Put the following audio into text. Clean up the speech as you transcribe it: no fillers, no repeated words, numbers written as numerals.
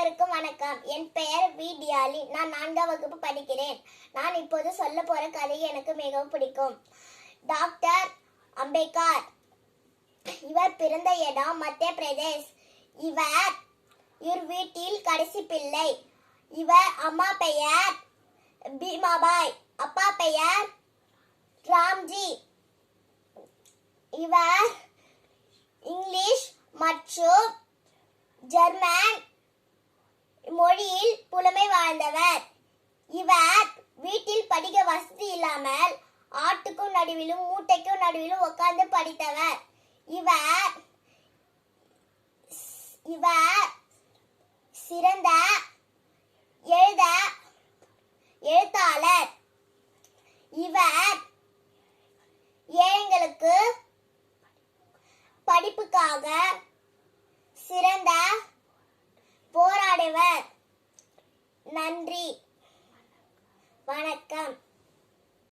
அனைவருக்கும் வணக்கம். என் பெயர் வி டியாலி. நான் 4ஆம் வகுப்பு படிக்கிறேன். நான் இப்போது சொல்ல போற கதை எனக்கு மிகவும் பிடிக்கும். டாக்டர் அம்பேத்கர். இவர் பிறந்த இடம் மத்திய பிரதேஷ். இவர் வீட்டில் கடைசி பிள்ளை. இவர் அம்மா பெயர் பீமாபாய், அப்பா பெயர் ராம்ஜி. இவர் இங்கிலீஷ் மற்றும் ஜெர்மன் மொழியில் புலமை வாழ்ந்தவர். இவர் வீட்டில் படிக்க வசதி இல்லாமல் ஆட்டுக்கும் நடுவிலும் மூட்டைக்கும் நடுவிலும் உட்கார்ந்து படித்தவர். இவர் சிறந்த எழுத்தாளர். இவர் ஏழைகளுக்கு படிப்புக்காக சிறந்த போராடியவர்.